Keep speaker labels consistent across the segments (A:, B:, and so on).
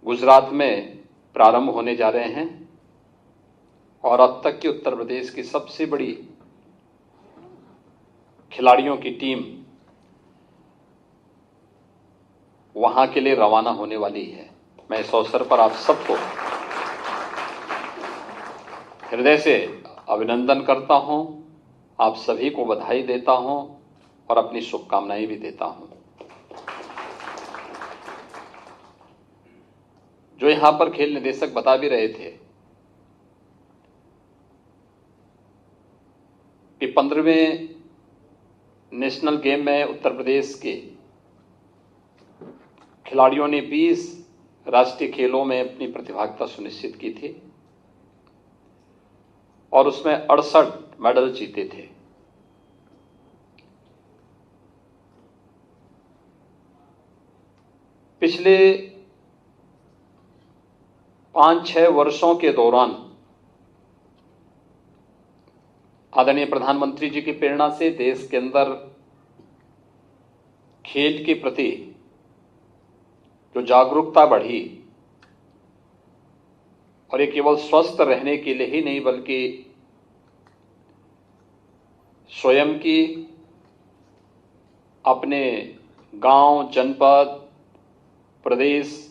A: गुजरात में प्रारंभ होने जा रहे हैं और अब तक की उत्तर प्रदेश की सबसे बड़ी खिलाड़ियों की टीम वहां के लिए रवाना होने वाली है। मैं इस अवसर पर आप सबको हृदय से अभिनंदन करता हूं, आप सभी को बधाई देता हूं और अपनी शुभकामनाएं भी देता हूं। जो यहां पर खेल निदेशक बता भी रहे थे कि 15वें नेशनल गेम में उत्तर प्रदेश के खिलाड़ियों ने 20 राष्ट्रीय खेलों में अपनी प्रतिभागिता सुनिश्चित की थी और उसमें 68 मेडल जीते थे। पिछले 5-6 वर्षों के दौरान आदरणीय प्रधानमंत्री जी की प्रेरणा से देश के अंदर खेल के प्रति जो जागरूकता बढ़ी और ये केवल स्वस्थ रहने के लिए ही नहीं बल्कि स्वयं की, अपने गांव, जनपद, प्रदेश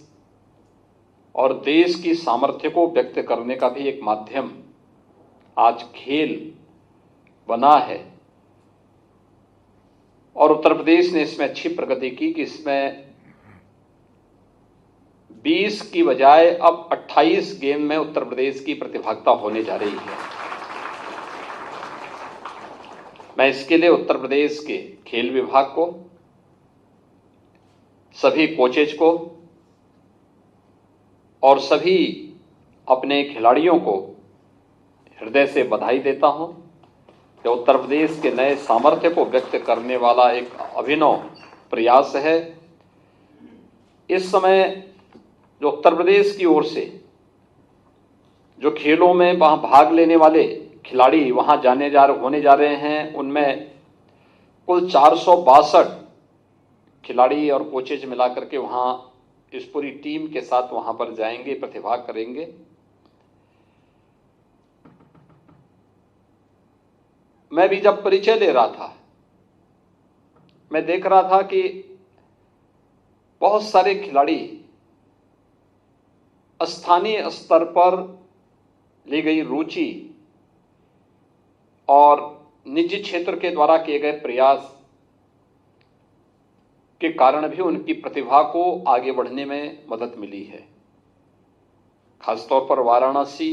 A: और देश की सामर्थ्य को व्यक्त करने का भी एक माध्यम आज खेल बना है। और उत्तर प्रदेश ने इसमें अच्छी प्रगति की कि इसमें 20 की बजाय अब 28 गेम में उत्तर प्रदेश की प्रतिभागिता होने जा रही है। मैं इसके लिए उत्तर प्रदेश के खेल विभाग को, सभी कोचेज को और सभी अपने खिलाड़ियों को हृदय से बधाई देता हूं कि उत्तर प्रदेश के नए सामर्थ्य को व्यक्त करने वाला एक अभिनव प्रयास है। इस समय जो उत्तर प्रदेश की ओर से जो खेलों में वहां भाग लेने वाले खिलाड़ी वहां होने जा रहे हैं, उनमें कुल 462 खिलाड़ी और कोचेज मिलाकर के वहां इस पूरी टीम के साथ वहां पर जाएंगे, प्रतिभाग करेंगे। मैं भी जब परिचय ले रहा था, मैं देख रहा था कि बहुत सारे खिलाड़ी स्थानीय स्तर पर ली गई रुचि और निजी क्षेत्र के द्वारा किए गए प्रयास के कारण भी उनकी प्रतिभा को आगे बढ़ने में मदद मिली है। खासतौर पर वाराणसी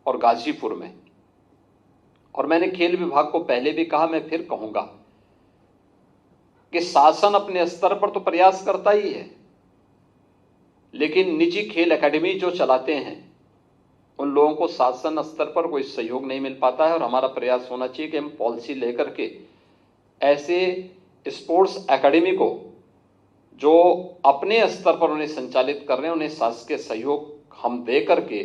A: और गाजीपुर में। और मैंने खेल विभाग को पहले भी कहा, मैं फिर कहूंगा कि शासन अपने स्तर पर तो प्रयास करता ही है, लेकिन निजी खेल एकेडमी जो चलाते हैं उन लोगों को शासन स्तर पर कोई सहयोग नहीं मिल पाता है। और हमारा प्रयास होना चाहिए कि हम पॉलिसी लेकर के ऐसे स्पोर्ट्स एकेडमी को जो अपने स्तर पर उन्हें संचालित कर रहे हैं, उन्हें शासकीय सहयोग हम दे करके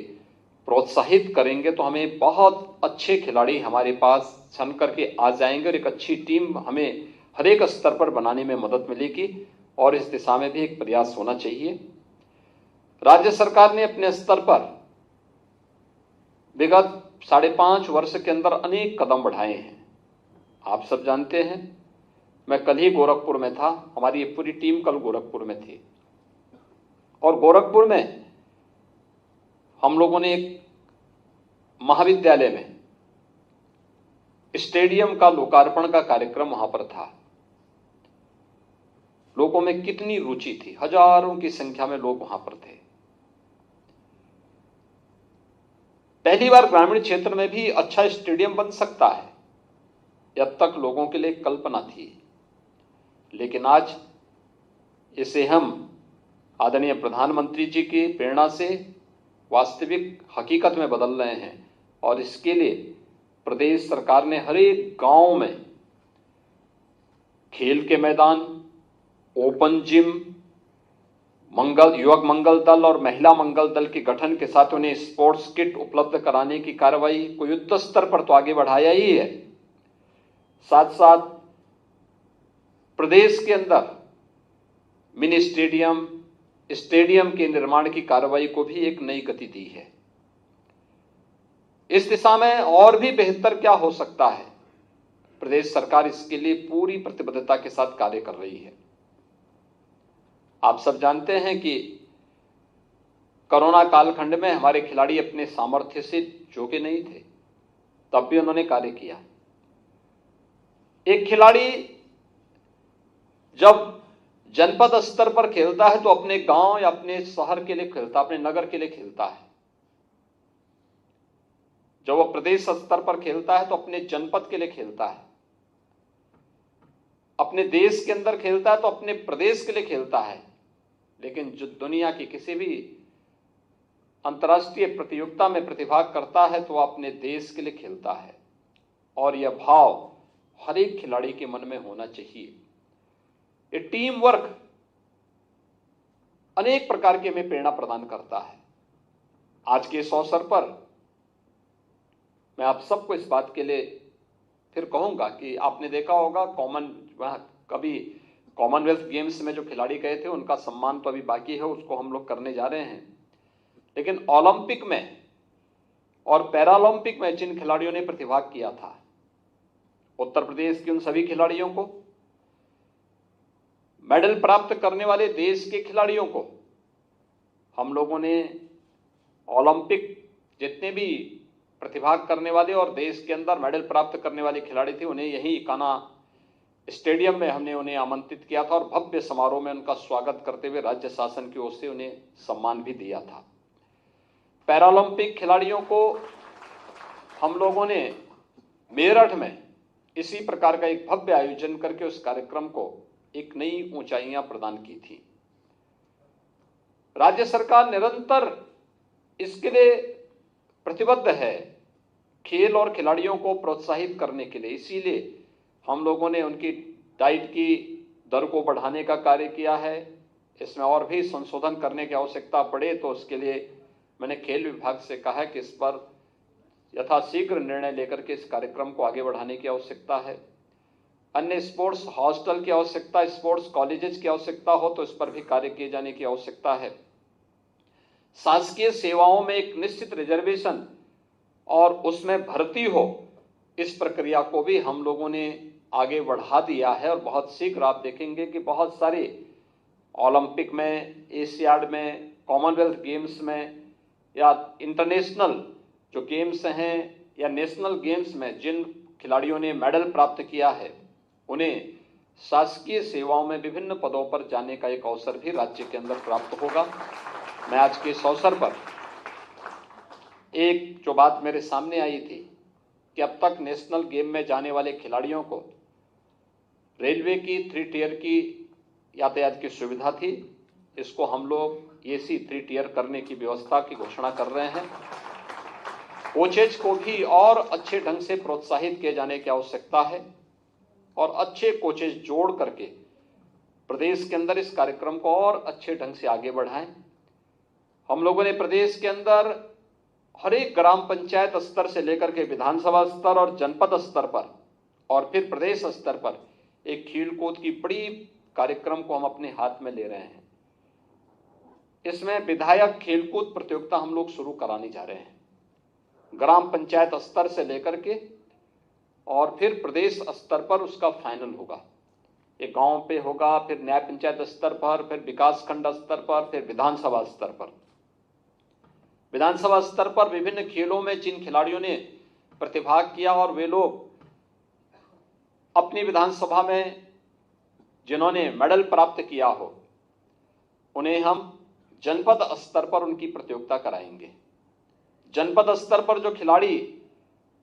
A: प्रोत्साहित करेंगे तो हमें बहुत अच्छे खिलाड़ी हमारे पास छन करके आ जाएंगे और एक अच्छी टीम हमें हर एक स्तर पर बनाने में मदद मिलेगी। और इस दिशा में भी एक प्रयास होना चाहिए। राज्य सरकार ने अपने स्तर पर विगत 5.5 वर्ष के अंदर अनेक कदम बढ़ाए हैं। आप सब जानते हैं, मैं कल ही गोरखपुर में था, हमारी ये पूरी टीम कल गोरखपुर में थी और गोरखपुर में हम लोगों ने एक महाविद्यालय में स्टेडियम का लोकार्पण का कार्यक्रम वहां पर था। लोगों में कितनी रुचि थी, हजारों की संख्या में लोग वहां पर थे। पहली बार ग्रामीण क्षेत्र में भी अच्छा स्टेडियम बन सकता है, अब तक लोगों के लिए कल्पना थी, लेकिन आज इसे हम आदरणीय प्रधानमंत्री जी की प्रेरणा से वास्तविक हकीकत में बदल रहे हैं। और इसके लिए प्रदेश सरकार ने हर एक गांव में खेल के मैदान, ओपन जिम, युवक मंगल दल और महिला मंगल दल के गठन के साथ उन्हें स्पोर्ट्स किट उपलब्ध कराने की कार्रवाई को युद्ध स्तर पर तो आगे बढ़ाया ही है, साथ साथ प्रदेश के अंदर मिनी स्टेडियम, स्टेडियम के निर्माण की कार्रवाई को भी एक नई गति दी है। इस दिशा में और भी बेहतर क्या हो सकता है, प्रदेश सरकार इसके लिए पूरी प्रतिबद्धता के साथ कार्य कर रही है। आप सब जानते हैं कि कोरोना कालखंड में हमारे खिलाड़ी अपने सामर्थ्य से चूके नहीं थे, तब भी उन्होंने कार्य किया। एक खिलाड़ी जब जनपद स्तर पर खेलता है तो अपने गांव या अपने शहर के लिए खेलता, अपने नगर के लिए खेलता है। जब वह प्रदेश स्तर पर खेलता है तो अपने जनपद के लिए खेलता है, अपने देश के अंदर खेलता है तो अपने प्रदेश के लिए खेलता है। लेकिन जो दुनिया की किसी भी अंतर्राष्ट्रीय प्रतियोगिता में प्रतिभाग करता है तो वह अपने देश के लिए खेलता है, और यह भाव हर एक खिलाड़ी के मन में होना चाहिए। ये टीम वर्क अनेक प्रकार की हमें प्रेरणा प्रदान करता है। आज के इस अवसर पर मैं आप सबको इस बात के लिए फिर कहूंगा कि आपने देखा होगा कभी कॉमनवेल्थ गेम्स में जो खिलाड़ी गए थे उनका सम्मान तो अभी बाकी है, उसको हम लोग करने जा रहे हैं। लेकिन ओलंपिक में और पैरालंपिक में जिन खिलाड़ियों ने प्रतिभाग किया था, उत्तर प्रदेश के उन सभी खिलाड़ियों को, मेडल प्राप्त करने वाले देश के खिलाड़ियों को, हम लोगों ने ओलंपिक जितने भी प्रतिभाग करने वाले और देश के अंदर मेडल प्राप्त करने वाले खिलाड़ी थे, उन्हें यही इकाना स्टेडियम में हमने उन्हें आमंत्रित किया था और भव्य समारोह में उनका स्वागत करते हुए राज्य शासन की ओर से उन्हें सम्मान भी दिया था। पैरालंपिक खिलाड़ियों को हम लोगों ने मेरठ में इसी प्रकार का एक भव्य आयोजन करके उस कार्यक्रम को एक नई ऊंचाइयां प्रदान की थी। राज्य सरकार निरंतर इसके लिए प्रतिबद्ध है, खेल और खिलाड़ियों को प्रोत्साहित करने के लिए। इसीलिए हम लोगों ने उनकी डाइट की दर को बढ़ाने का कार्य किया है। इसमें और भी संशोधन करने की आवश्यकता पड़े तो उसके लिए मैंने खेल विभाग से कहा है कि इस पर यथाशीघ्र निर्णय लेकर के इस कार्यक्रम को आगे बढ़ाने की आवश्यकता है। अन्य स्पोर्ट्स हॉस्टल की आवश्यकता, स्पोर्ट्स कॉलेजेस की आवश्यकता हो तो इस पर भी कार्य किए जाने की आवश्यकता है। शासकीय सेवाओं में एक निश्चित रिजर्वेशन और उसमें भर्ती हो, इस प्रक्रिया को भी हम लोगों ने आगे बढ़ा दिया है। और बहुत शीघ्र आप देखेंगे कि बहुत सारे ओलंपिक में, एशियाड में, कॉमनवेल्थ गेम्स में या इंटरनेशनल जो गेम्स हैं या नेशनल गेम्स में जिन खिलाड़ियों ने मेडल प्राप्त किया है, उन्हें शासकीय सेवाओं में विभिन्न पदों पर जाने का एक अवसर भी राज्य के अंदर प्राप्त होगा। मैं आज के इस अवसर पर एक जो बात मेरे सामने आई थी कि अब तक नेशनल गेम में जाने वाले खिलाड़ियों को रेलवे की 3 टियर की यातायात की सुविधा थी, इसको हम लोग एसी 3 टियर करने की व्यवस्था की घोषणा कर रहे हैं। कोचेज को भी और अच्छे ढंग से प्रोत्साहित किए जाने की आवश्यकता है और अच्छे कोचेज जोड़ करके प्रदेश के अंदर इस कार्यक्रम को और अच्छे ढंग से आगे बढ़ाएं। हम लोगों ने प्रदेश के अंदर हर एक ग्राम पंचायत स्तर से लेकर के विधानसभा स्तर और जनपद स्तर पर और फिर प्रदेश स्तर पर एक खेल कूद की बड़ी कार्यक्रम को हम अपने हाथ में ले रहे हैं। इसमें विधायक खेलकूद प्रतियोगिता हम लोग शुरू कराने जा रहे हैं, ग्राम पंचायत स्तर से लेकर के और फिर प्रदेश स्तर पर उसका फाइनल होगा। ये गांव पे होगा, फिर न्याय पंचायत स्तर पर, फिर विकास खंड स्तर पर, फिर विधानसभा स्तर पर। विधानसभा स्तर पर विभिन्न खेलों में जिन खिलाड़ियों ने प्रतिभाग किया और वे लोग अपनी विधानसभा में जिन्होंने मेडल प्राप्त किया हो, उन्हें हम जनपद स्तर पर उनकी प्रतियोगिता कराएंगे। जनपद स्तर पर जो खिलाड़ी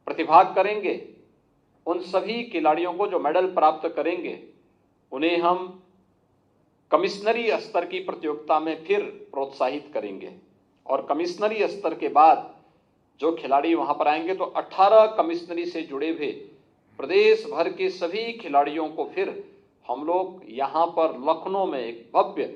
A: प्रतिभाग करेंगे, उन सभी खिलाड़ियों को जो मेडल प्राप्त करेंगे, उन्हें हम कमिश्नरी स्तर की प्रतियोगिता में फिर प्रोत्साहित करेंगे। और कमिश्नरी स्तर के बाद जो खिलाड़ी वहां पर आएंगे तो 18 कमिश्नरी से जुड़े हुए प्रदेश भर के सभी खिलाड़ियों को फिर हम लोग यहाँ पर लखनऊ में एक भव्य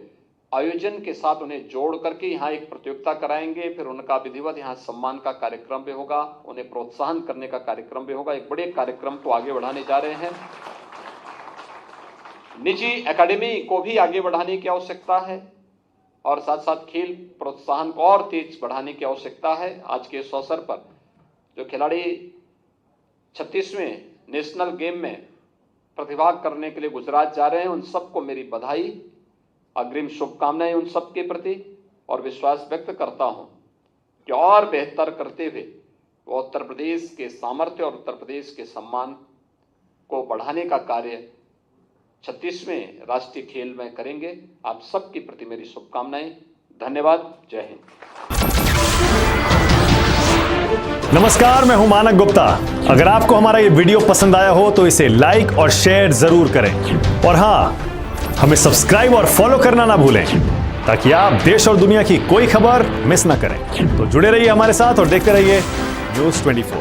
A: आयोजन के साथ उन्हें जोड़ करके यहाँ एक प्रतियोगिता कराएंगे। फिर उनका विधिवत यहाँ सम्मान का कार्यक्रम भी होगा, उन्हें प्रोत्साहन करने का कार्यक्रम भी होगा। एक बड़े कार्यक्रम को आगे बढ़ाने जा रहे हैं। निजी एकेडमी को भी आगे बढ़ाने की आवश्यकता है। और साथ साथ खेल प्रोत्साहन को और तेज बढ़ाने की आवश्यकता है। आज के इस अवसर पर जो खिलाड़ी 36वें नेशनल गेम में प्रतिभाग करने के लिए गुजरात जा रहे हैं, उन सबको मेरी बधाई, अग्रिम शुभकामनाएं उन सबके प्रति, और विश्वास व्यक्त करता हूं कि और बेहतर करते हुए वो उत्तर प्रदेश के सामर्थ्य और उत्तर प्रदेश के सम्मान को बढ़ाने का कार्य 36वें राष्ट्रीय खेल में करेंगे। आप सबके प्रति मेरी शुभकामनाएं। धन्यवाद। जय हिंद।
B: नमस्कार, मैं हूं मानक गुप्ता। अगर आपको हमारा ये वीडियो पसंद आया हो तो इसे लाइक और शेयर जरूर करें, और हां, हमें सब्सक्राइब और फॉलो करना ना भूलें ताकि आप देश और दुनिया की कोई खबर मिस ना करें। तो जुड़े रहिए हमारे साथ और देखते रहिए News 24।